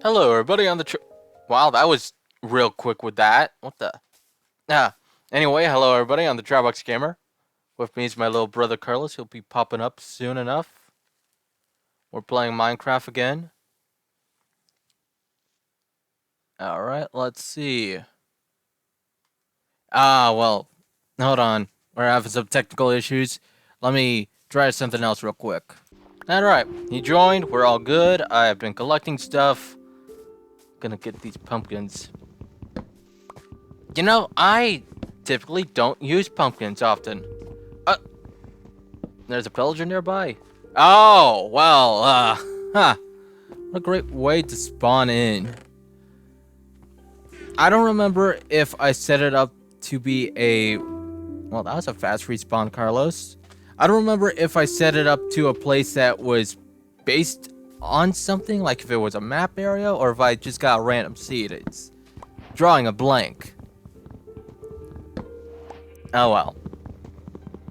Hello, everybody on the Wow, that was real quick with that. What the? Ah. Anyway, hello, everybody on the Dropbox Gamer. With me is my little brother Carlos. He'll be popping up soon enough. We're playing Minecraft again. Alright, let's see. Well, hold on. We're having some technical issues. Let me try something else real quick. Alright, he joined. We're all good. I've been collecting stuff. Gonna get these pumpkins. You know, I typically don't use pumpkins often. There's a pillager nearby. Oh, well, What a great way to spawn in. I don't remember if I set it up to be a... Well, that was a fast respawn, Carlos. I don't remember if I set it up to a place that was based on something, like if it was a map area, or if I just got a random seed. It's drawing a blank. Oh well.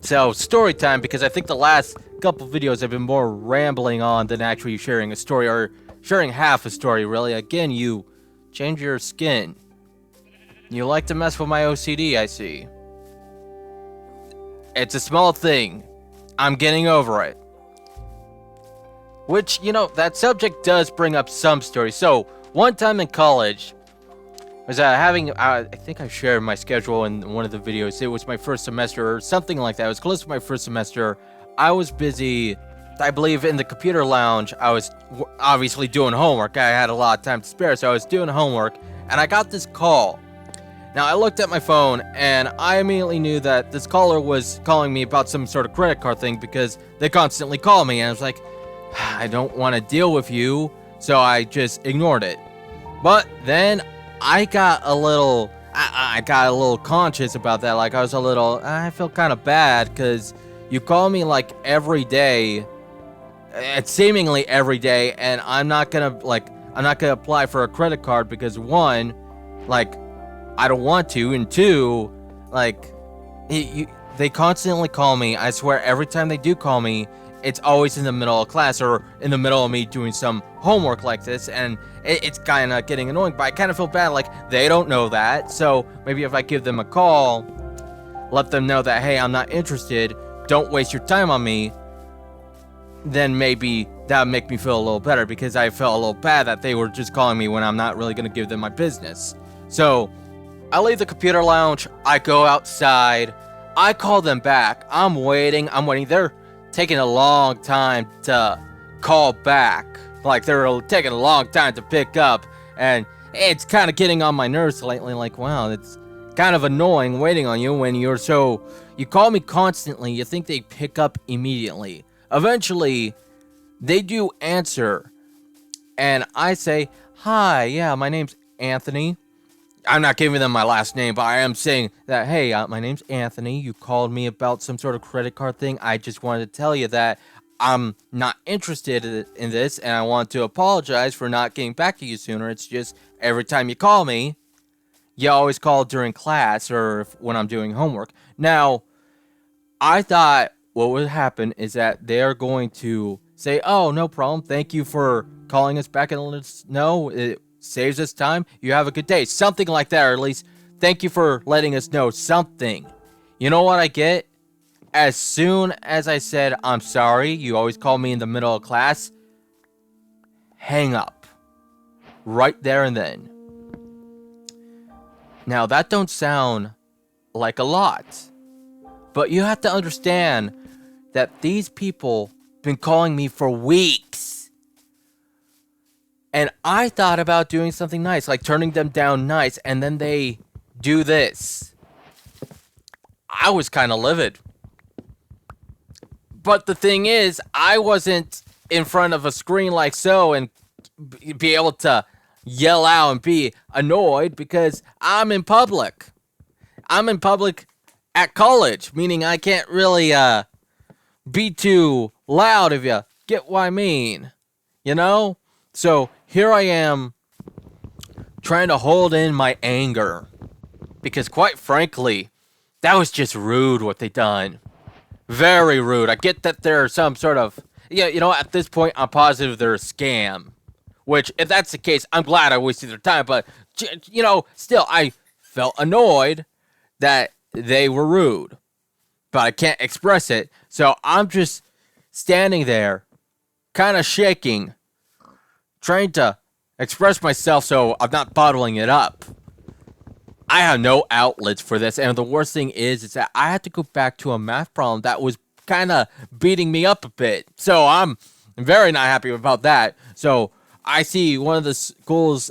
So, story time, because I think the last couple videos have been more rambling on than actually sharing a story, or sharing half a story, really. Again, you change your skin. You like to mess with my OCD, I see. It's a small thing. I'm getting over it. Which, you know, that subject does bring up some stories. So, one time in college, was I think I shared my schedule in one of the videos. It was my first semester or something like that. It was close to my first semester. I was busy, I believe, in the computer lounge. I was obviously doing homework. I had a lot of time to spare, so I was doing homework, and I got this call. Now, I looked at my phone, and I immediately knew that this caller was calling me about some sort of credit card thing because they constantly call me, and I was like, I don't want to deal with you, so I just ignored it. But then I got a little conscious about that. Like, I felt kind of bad because you call me like every day, seemingly every day, and I'm not gonna apply for a credit card because one, like, I don't want to, and two, like, they constantly call me. I swear, every time they do call me, it's always in the middle of class or in the middle of me doing some homework like this, and it's kind of getting annoying, but I kind of feel bad, like, they don't know that, so maybe if I give them a call, let them know that, hey, I'm not interested, don't waste your time on me, then maybe that would make me feel a little better, because I felt a little bad that they were just calling me when I'm not really going to give them my business. So, I leave the computer lounge, I go outside, I call them back, I'm waiting, they're taking a long time to call back. Like, they're taking a long time to pick up, and it's kind of getting on my nerves lately. Like, wow, it's kind of annoying waiting on you when you call me constantly. You think they pick up immediately. Eventually, they do answer, and I say, hi, yeah, my name's Anthony. I'm not giving them my last name, but I am saying that, hey, my name's Anthony. You called me about some sort of credit card thing. I just wanted to tell you that I'm not interested in this, and I want to apologize for not getting back to you sooner. It's just every time you call me, you always call during class or when I'm doing homework. Now, I thought what would happen is that they're going to say, oh, no problem. Thank you for calling us back and letting us know. It saves us time. You have a good day. Something like that, or at least thank you for letting us know something. You know what I get? As soon as I said, I'm sorry, you always call me in the middle of class, hang up. Right there and then. Now, that don't sound like a lot, but you have to understand that these people been calling me for weeks. And I thought about doing something nice, like turning them down nice, and then they do this. I was kind of livid. But the thing is, I wasn't in front of a screen like so and be able to yell out and be annoyed because I'm in public. I'm in public at college, meaning I can't really be too loud, if you get what I mean. You know? So here I am trying to hold in my anger because, quite frankly, that was just rude what they done. Very rude. I get that they're some sort of... Yeah, you know, at this point, I'm positive they're a scam. Which, if that's the case, I'm glad I wasted their time. But, still, I felt annoyed that they were rude. But I can't express it. So I'm just standing there, kind of shaking, trying to express myself so I'm not bottling it up. I have no outlets for this, and the worst thing is that I had to go back to a math problem that was kind of beating me up a bit. So I'm very not happy about that. So I see one of the school's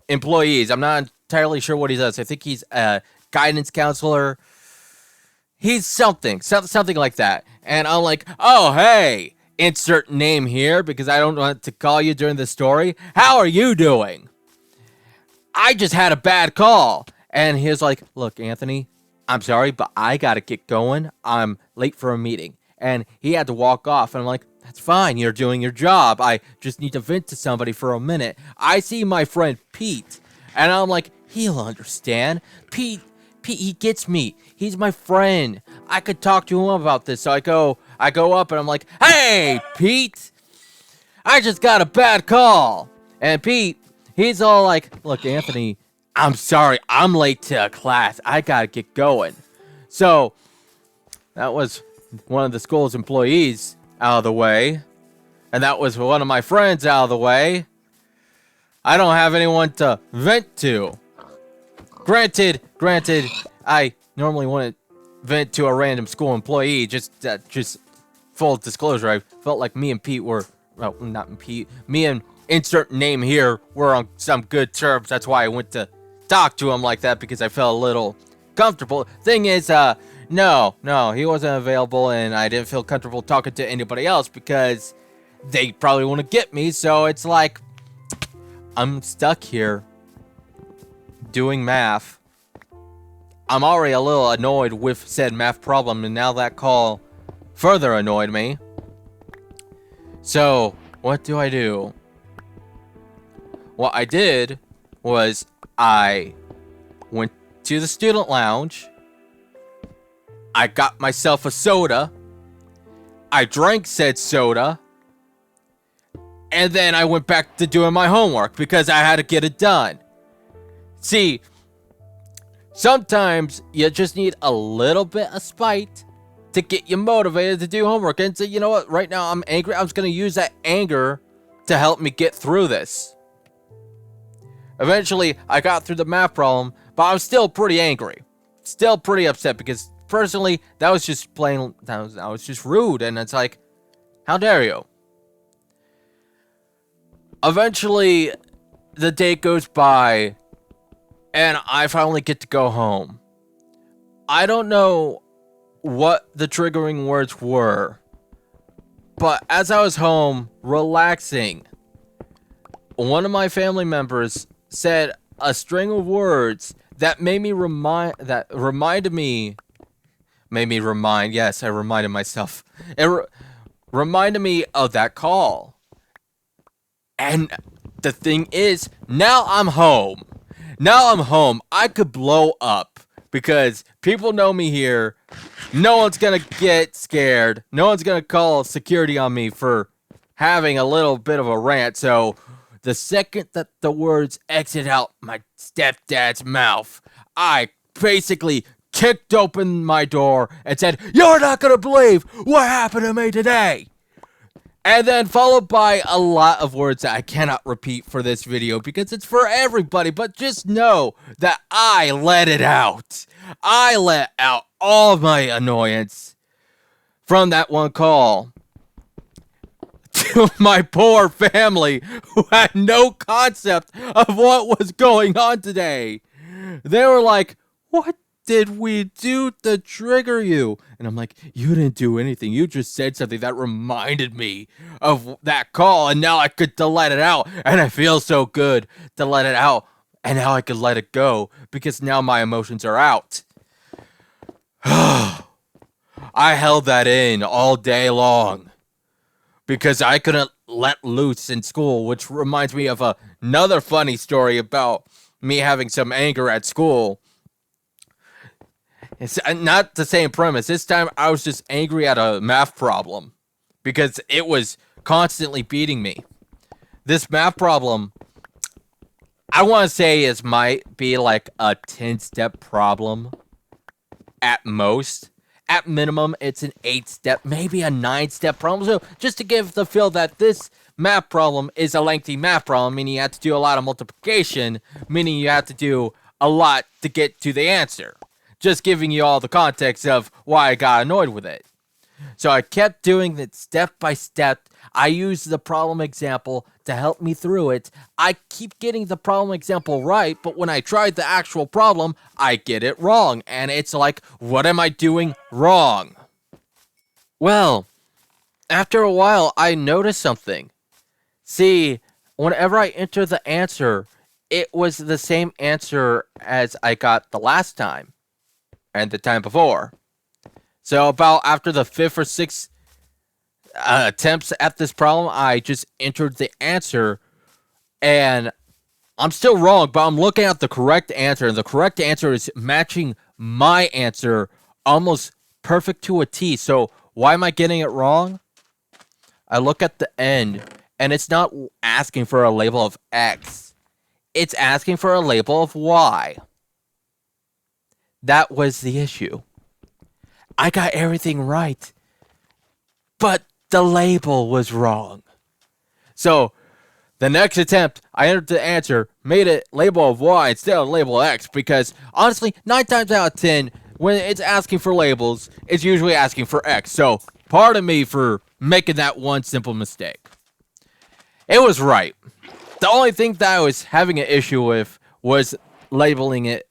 employees. I'm not entirely sure what he does. I think he's a guidance counselor. He's something like that. And I'm like, oh, hey, insert name here because I don't want to call you during the story. How are you doing? I just had a bad call. And he was like, look, Anthony, I'm sorry, but I got to get going. I'm late for a meeting. And he had to walk off. And I'm like, that's fine. You're doing your job. I just need to vent to somebody for a minute. I see my friend Pete. And I'm like, he'll understand. Pete, he gets me. He's my friend. I could talk to him about this. So I go up and I'm like, hey, Pete, I just got a bad call. And Pete, he's all like, look, Anthony, I'm sorry. I'm late to class. I got to get going. So that was one of the school's employees out of the way. And that was one of my friends out of the way. I don't have anyone to vent to. Granted, I normally wouldn't vent to a random school employee. Just full disclosure, I felt like me and Pete were, well, not Pete, me and insert name here were on some good terms. That's why I went to talk to him like that, because I felt a little comfortable. Thing is, no, he wasn't available, and I didn't feel comfortable talking to anybody else because they probably want to get me. So it's like, I'm stuck here doing math. I'm already a little annoyed with said math problem, and now that call further annoyed me. So, what do I do? What I did was I went to the student lounge. I got myself a soda. I drank said soda. And then I went back to doing my homework because I had to get it done. See, sometimes you just need a little bit of spite to get you motivated to do homework. And so, you know what? Right now I'm angry. I was going to use that anger to help me get through this. Eventually, I got through the math problem, but I was still pretty angry. Still pretty upset because personally, that was just rude. And it's like, how dare you? Eventually, the day goes by, and I finally get to go home. I don't know what the triggering words were, but as I was home, relaxing, one of my family members said a string of words that reminded me. Yes, I reminded myself. It reminded me of that call. And the thing is, now I'm home. I could blow up because people know me here. No one's gonna get scared. No one's gonna call security on me for having a little bit of a rant. So the second that the words exit out my stepdad's mouth, I basically kicked open my door and said, "You're not gonna believe what happened to me today." And then followed by a lot of words that I cannot repeat for this video because it's for everybody. But just know that I let it out. I let out all of my annoyance from that one call to my poor family who had no concept of what was going on today. They were like, "What did we do to trigger you?" And I'm like, "You didn't do anything. You just said something that reminded me of that call, and now I could to let it out, and I feel so good to let it out, and now I could let it go because now my emotions are out." I held that in all day long because I couldn't let loose in school, which reminds me of another funny story about me having some anger at school. It's not the same premise. This time I was just angry at a math problem because it was constantly beating me. this math problem, I want to say it might be like a 10-step problem at most. At minimum, it's an 8-step, maybe a 9-step problem. So just to give the feel that this math problem is a lengthy math problem, meaning you have to do a lot of multiplication, meaning you have to do a lot to get to the answer. Just giving you all the context of why I got annoyed with it. So I kept doing it step by step. I used the problem example to help me through it. I keep getting the problem example right, but when I tried the actual problem, I get it wrong. And it's like, what am I doing wrong? Well, after a while, I noticed something. See, whenever I enter the answer, it was the same answer as I got the last time and the time before. So about after the 5th or 6th attempts at this problem, I just entered the answer, and I'm still wrong, but I'm looking at the correct answer, and the correct answer is matching my answer almost perfect to a T. So why am I getting it wrong? I look at the end, and it's not asking for a label of X. It's asking for a label of Y. That was the issue. I got everything right, but the label was wrong. So the next attempt, I entered the answer, made it label of Y instead of label X, because honestly, 9 times out of 10, when it's asking for labels, it's usually asking for X. So pardon me for making that one simple mistake. It was right. The only thing that I was having an issue with was labeling it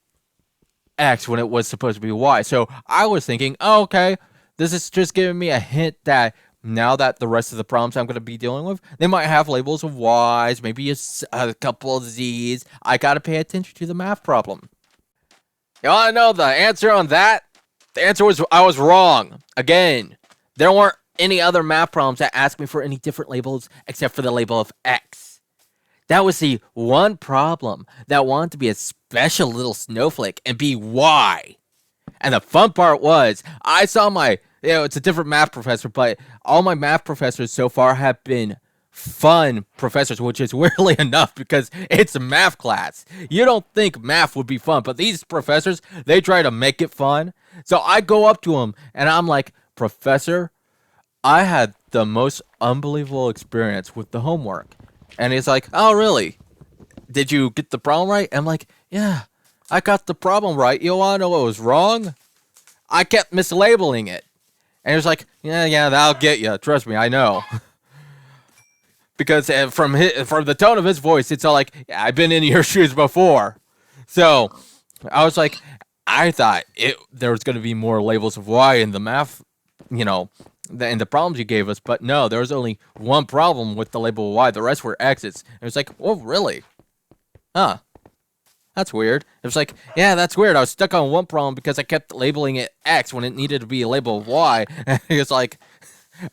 X when it was supposed to be Y. So I was thinking, oh, okay, this is just giving me a hint that now that the rest of the problems I'm going to be dealing with, they might have labels of Y's, maybe a couple of Z's. I got to pay attention to the math problem. You want to know the answer on that? The answer was I was wrong. Again, there weren't any other math problems that asked me for any different labels except for the label of X. That was the one problem that wanted to be a special little snowflake and be Y. And the fun part was, I saw it's a different math professor, but all my math professors so far have been fun professors, which is weirdly enough because it's a math class. You don't think math would be fun, but these professors, they try to make it fun. So I go up to him and I'm like, Professor, I had the most unbelievable experience with the homework. And he's like, oh, really? Did you get the problem right? I'm like, yeah, I got the problem right. You want to know what was wrong? I kept mislabeling it. And he was like, yeah, that'll get you. Trust me, I know. Because from the tone of his voice, it's all like, yeah, I've been in your shoes before. So I was like, I thought there was going to be more labels of Y in the math, in the problems you gave us, but no, there was only one problem with the label Y. The rest were X's. It was like, oh, really? Huh. That's weird. It was like, yeah, that's weird. I was stuck on one problem because I kept labeling it X when it needed to be a label of Y. And it's like,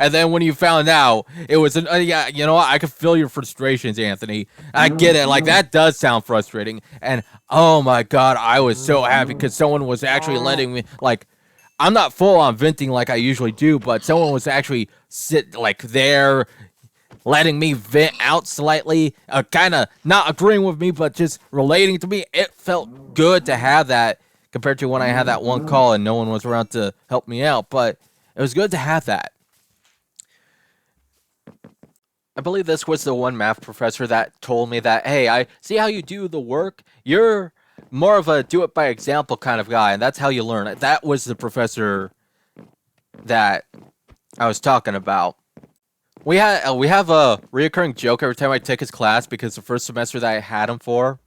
and then when you found out, it was, yeah, you know what? I could feel your frustrations, Anthony. I get it. Like, that does sound frustrating. And, oh my God, I was so happy because someone was actually letting me, like, I'm not full on venting like I usually do, but someone was actually there, letting me vent out slightly, kind of not agreeing with me, but just relating to me. It felt good to have that compared to when I had that one call and no one was around to help me out, but it was good to have that. I believe this was the one math professor that told me that, hey, I see how you do the work. You're more of a do it by example kind of guy, and that's how you learn it. That was the professor that I was talking about. We have a reoccurring joke every time I take his class, because the first semester that I had him for,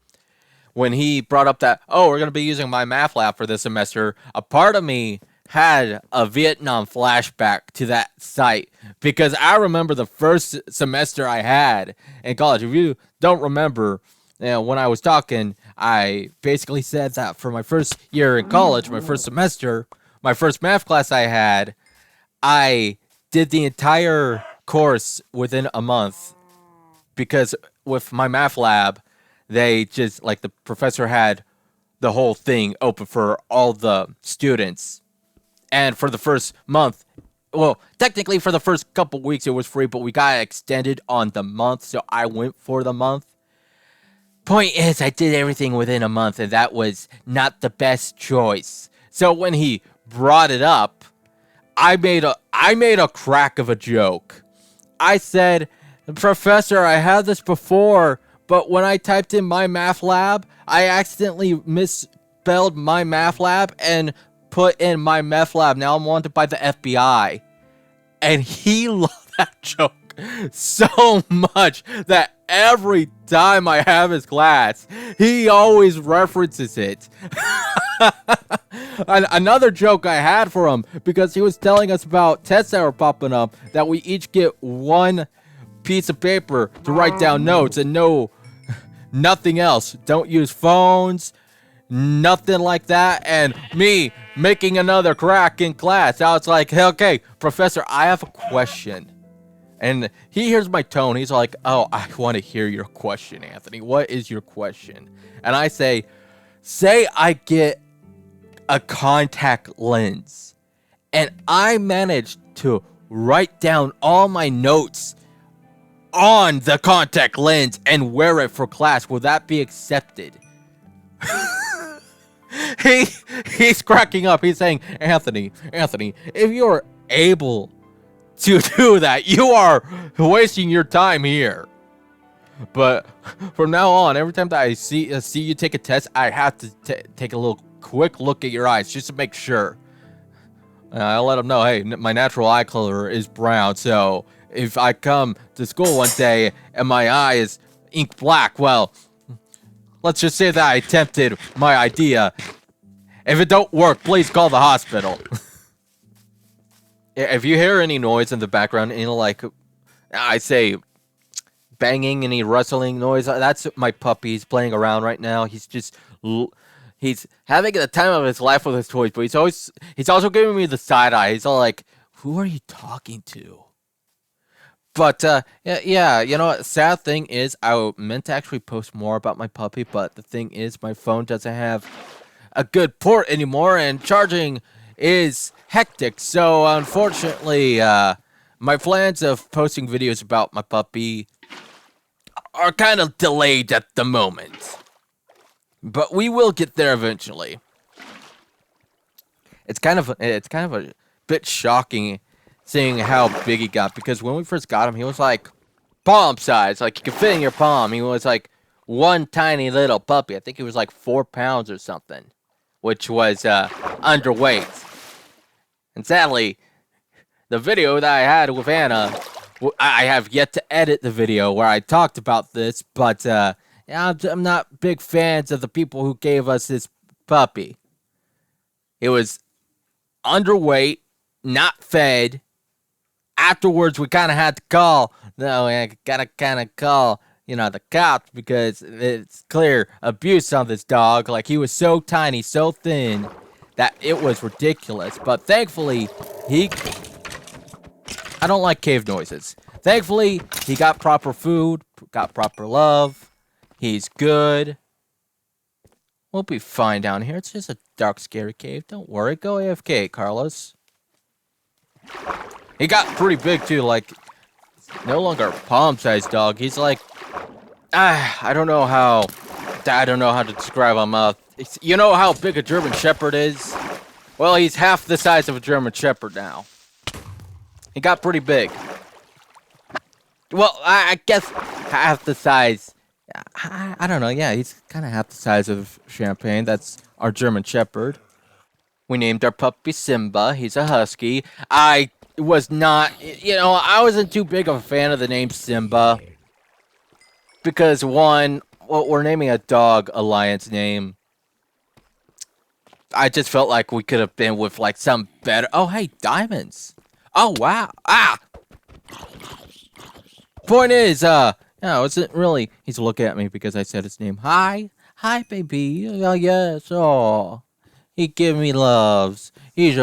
when he brought up that, oh, we're going to be using my math lab for this semester, a part of me had a Vietnam flashback to that site, because I remember the first semester I had in college. If you don't remember, when I was talking, I basically said that for my first year in college, my first semester, my first math class I had, I did the entire course within a month, because with my math lab, they just, like, the professor had the whole thing open for all the students. And for the first month, well, technically for the first couple weeks it was free, but we got extended on the month, so I went for the month. Point is, I did everything within a month, and that was not the best choice. So when he brought it up, I made a crack of a joke. I said, "Professor, I had this before, but when I typed in my math lab, I accidentally misspelled my math lab and put in my meth lab. Now I'm wanted by the FBI." And he loved that joke so much that every time I have his class, he always references it. Another joke I had for him, because he was telling us about tests that were popping up, that we each get one piece of paper to write down notes and nothing else. Don't use phones, nothing like that. And me making another crack in class. I was like, "Hey, okay, Professor, I have a question." And he hears my tone. He's like, "Oh, I want to hear your question, Anthony. What is your question?" And I say I get a contact lens and I managed to write down all my notes on the contact lens and wear it for class. Will that be accepted? He's cracking up. He's saying, Anthony, if you're able to do that, you are wasting your time here. But from now on, every time that I see you take a test, I have to take a quick look at your eyes just to make sure. I'll let him know, hey, my natural eye color is brown, so if I come to school one day and my eye is ink black, well, let's just say that I attempted my idea. If it don't work, please call the hospital. If you hear any noise in the background, like, I say, banging, any rustling noise, that's my puppy. He's playing around right now. He's having the time of his life with his toys, but he's also giving me the side eye. He's all like, "Who are you talking to?" But yeah, you know what? Sad thing is, I meant to actually post more about my puppy, but the thing is, my phone doesn't have a good port anymore, and charging is hectic. So unfortunately, my plans of posting videos about my puppy are kind of delayed at the moment. But we will get there eventually. It's kind of a bit shocking seeing how big he got, because when we first got him, he was like palm size, like you could fit in your palm. He was like one tiny little puppy. I think he was like 4 pounds or something, which was underweight. And sadly, the video that I had with Anna, I have yet to edit the video where I talked about this, but I'm not big fans of the people who gave us this puppy. It was underweight, not fed. Afterwards, we kind of had to call. No, I gotta kind of call, the cops, because it's clear abuse on this dog. Like, he was so tiny, so thin, that it was ridiculous. But thankfully, I don't like cave noises. Thankfully, he got proper food, got proper love. He's good. We'll be fine down here. It's just a dark, scary cave. Don't worry. Go AFK, Carlos. He got pretty big, too. Like, no longer a palm-sized dog. He's like, I don't know how to describe him. You know how big a German Shepherd is? Well, he's half the size of a German Shepherd now. He got pretty big. Well, I guess half the size. I don't know. Yeah, he's kind of half the size of Champagne. That's our German Shepherd. We named our puppy Simba. He's a husky. I wasn't too big of a fan of the name Simba. Because one, we're naming a dog a lion's name. I just felt like we could have been with like some better. Oh, hey, diamonds. Oh, wow. Point is, isn't really. He's looking at me because I said his name. Hi, baby. Oh, yes. Oh, he give me loves. He's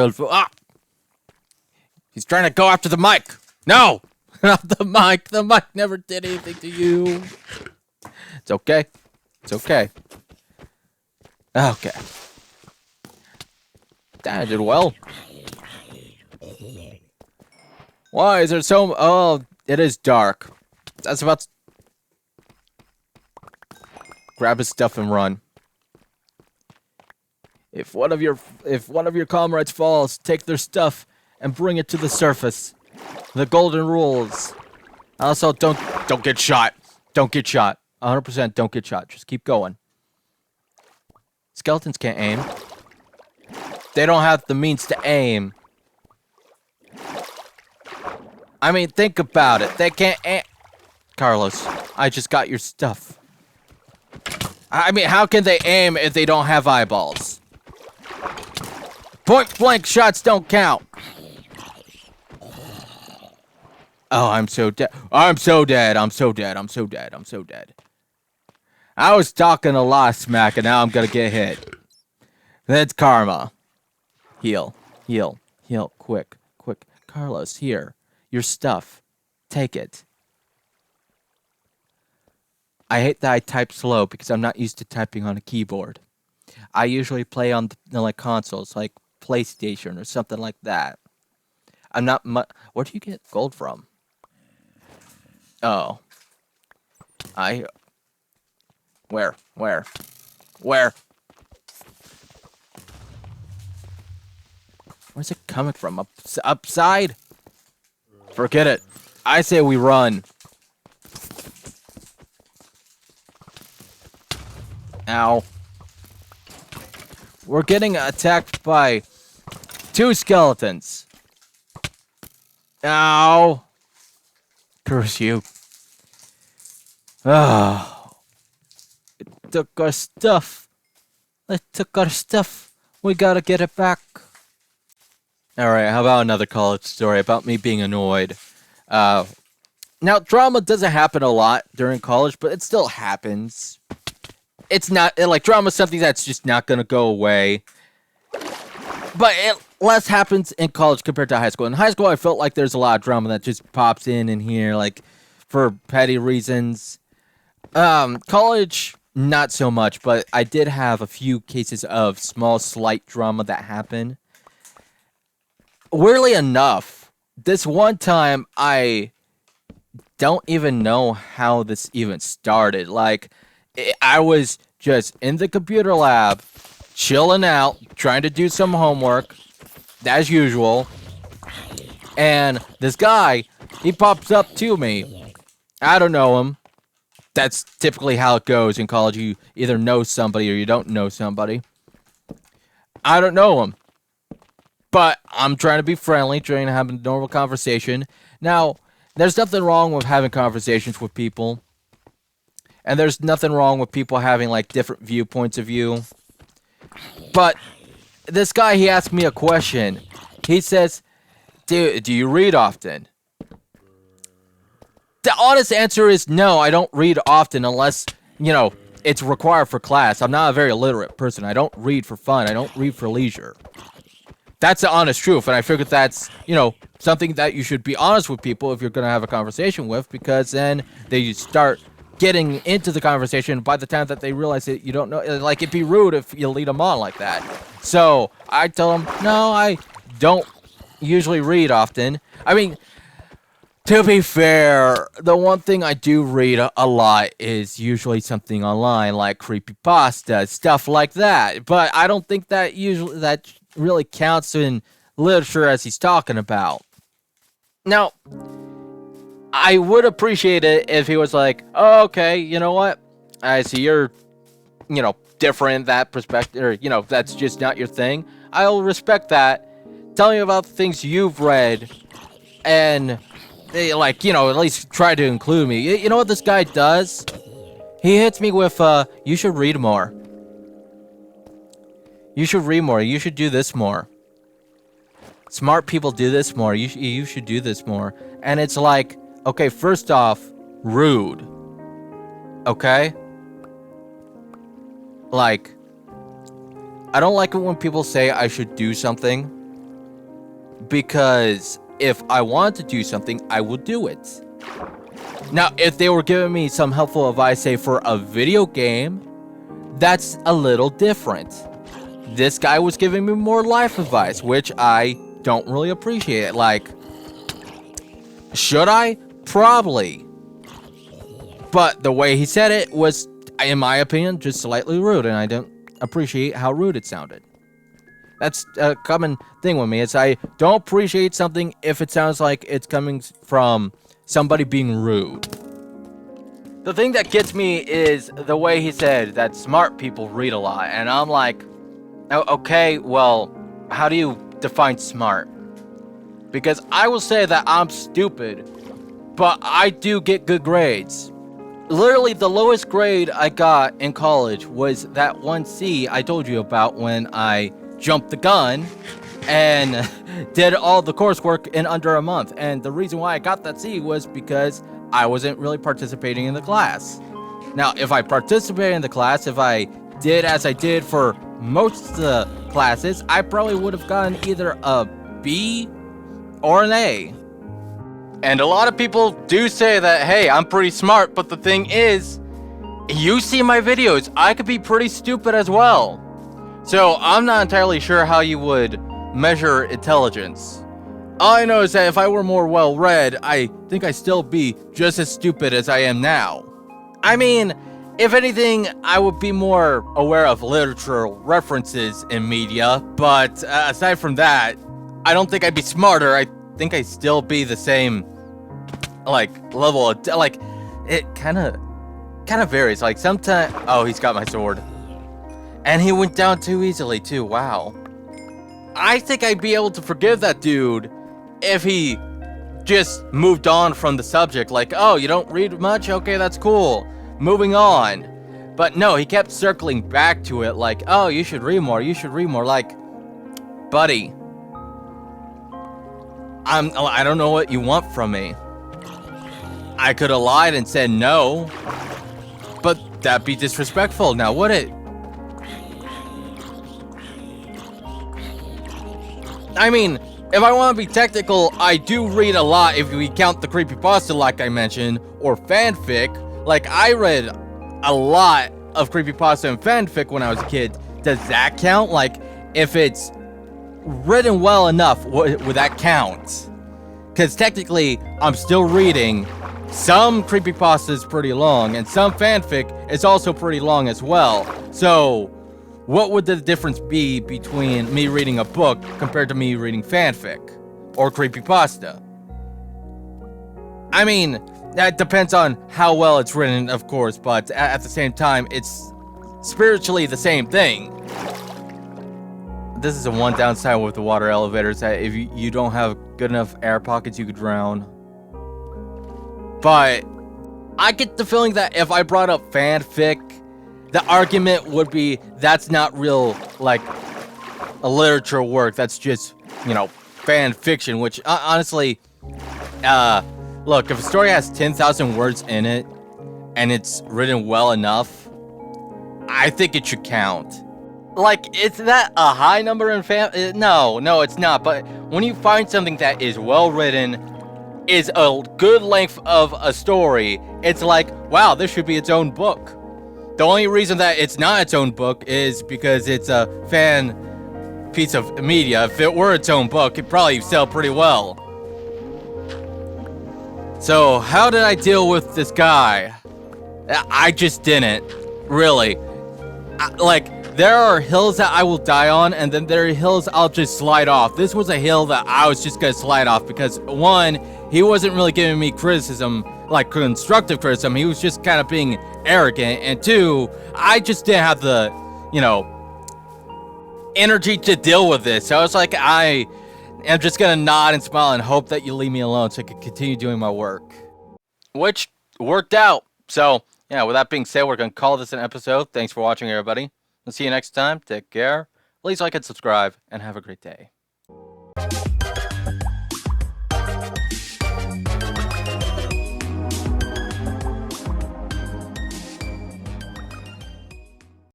trying to go after the mic. No, not the mic. The mic never did anything to you. It's okay. Okay. I did well. Why is there so... Oh, it is dark. That's about... Grab his stuff and run. If one of your comrades falls, take their stuff and bring it to the surface. The golden rules. Also, don't get shot. Don't get shot. 100% don't get shot. Just keep going. Skeletons can't aim. They don't have the means to aim. I mean, think about it. They can't aim. Carlos, I just got your stuff. I mean, how can they aim if they don't have eyeballs? Point blank shots don't count. Oh, I'm so dead. I'm so dead. I'm so dead. I'm so dead. I'm so dead. I was talking a lot of smack, and now I'm gonna get hit. That's karma. Heal. Heal. Heal. Quick. Quick. Carlos, here. Your stuff. Take it. I hate that I type slow because I'm not used to typing on a keyboard. I usually play on like consoles, like PlayStation or something like that. I'm not where do you get gold from? Oh. Where? Where's it coming from? Upside? Forget it. I say we run. Ow. We're getting attacked by 2 skeletons. Ow. Curse you. Oh. It took our stuff. It took our stuff. We gotta get it back. Alright, how about another college story about me being annoyed? Now, drama doesn't happen a lot during college, but it still happens. It's not, like, drama is something that's just not gonna go away. But it less happens in college compared to high school. In high school, I felt like there's a lot of drama that just pops in here, like, for petty reasons. College, not so much, but I did have a few cases of small, slight drama that happened. Weirdly enough, this one time, I don't even know how this even started. Like, I was just in the computer lab, chilling out, trying to do some homework, as usual. And this guy, he pops up to me. I don't know him. That's typically how it goes in college. You either know somebody or you don't know somebody. I don't know him. But I'm trying to be friendly, trying to have a normal conversation. Now, there's nothing wrong with having conversations with people. And there's nothing wrong with people having, like, different viewpoints of view. But this guy, he asked me a question. He says, do you read often? The honest answer is no, I don't read often unless, you know, it's required for class. I'm not a very literate person. I don't read for fun. I don't read for leisure. That's the honest truth, and I figured that's, you know, something that you should be honest with people if you're going to have a conversation with, because then they start getting into the conversation. By the time that they realize that you don't know, like, it'd be rude if you lead them on like that. So I tell them, no, I don't usually read often. I mean, to be fair, the one thing I do read a lot is usually something online, like creepypasta, stuff like that. But I don't think that really counts in literature as he's talking about. Now, I would appreciate it if he was like, oh, okay, you know what? I see you're, you know, different in that perspective, or, you know, that's just not your thing. I'll respect that. Tell me about the things you've read, and, like, you know, at least try to include me. You know what this guy does? He hits me with, you should read more. You should read more. You should do this more. Smart people do this more. You should do this more. And it's like, okay, first off, rude. Okay? Like, I don't like it when people say I should do something. Because if I want to do something, I will do it. Now, if they were giving me some helpful advice, say, for a video game, that's a little different. This guy was giving me more life advice, which I don't really appreciate. Like, Should I? Probably. But the way he said it was, in my opinion, just slightly rude, and I don't appreciate how rude it sounded. That's a common thing with me, is I don't appreciate something if it sounds like it's coming from somebody being rude. The thing that gets me is the way he said that smart people read a lot, and I'm like, okay, well, how do you define smart? Because I will say that I'm stupid, but I do get good grades. Literally, the lowest grade I got in college was that one C I told you about when I jumped the gun and did all the coursework in under a month. And the reason why I got that C was because I wasn't really participating in the class. Now, if I participated in the class, if I did as I did for most of the classes, I probably would have gotten either a B or an A. And a lot of people do say that, hey, I'm pretty smart, but the thing is, you see my videos, I could be pretty stupid as well. So I'm not entirely sure how you would measure intelligence. All I know is that if I were more well-read, I think I'd still be just as stupid as I am now. I mean, if anything, I would be more aware of literature references in media, but aside from that, I don't think I'd be smarter. I think I'd still be the same, level of, it kind of varies. Like, sometimes, oh, he's got my sword. And he went down too easily, too, wow. I think I'd be able to forgive that dude if he just moved on from the subject. Like, oh, you don't read much? Okay, that's cool. Moving on. But no, he kept circling back to it, like, oh, you should read more, you should read more. Like, buddy, I don't know what you want from me. I could have lied and said no, but that'd be disrespectful now, would it? I mean, if I want to be technical, I do read a lot if we count the creepypasta like I mentioned, or fanfic. Like, I read a lot of creepypasta and fanfic when I was a kid. Does that count? Like, if it's written well enough, would that count? Because technically, I'm still reading. Some creepypasta is pretty long, and some fanfic is also pretty long as well. So, what would the difference be between me reading a book compared to me reading fanfic or creepypasta? I mean, that depends on how well it's written, of course, but at the same time, it's spiritually the same thing. This is the one downside with the water elevators, that if you don't have good enough air pockets, you could drown. But I get the feeling that if I brought up fanfic, the argument would be that's not real, like, a literature work. That's just, fan fiction, which honestly, look, if a story has 10,000 words in it and it's written well enough, I think it should count. Like, is that a high number in fan? No, it's not. But when you find something that is well written, is a good length of a story, it's like, wow, this should be its own book. The only reason that it's not its own book is because it's a fan piece of media. If it were its own book, it'd probably sell pretty well. So, how did I deal with this guy? I just didn't. Really. There are hills that I will die on, and then there are hills I'll just slide off. This was a hill that I was just gonna slide off because, one, he wasn't really giving me criticism, like constructive criticism. He was just kind of being arrogant, and two, I just didn't have the, energy to deal with this. So I was like, I am just gonna nod and smile and hope that you leave me alone so I can continue doing my work. Which worked out. So, yeah, with that being said, we're gonna call this an episode. Thanks for watching, everybody. We'll see you next time. Take care. Please like and subscribe, and have a great day.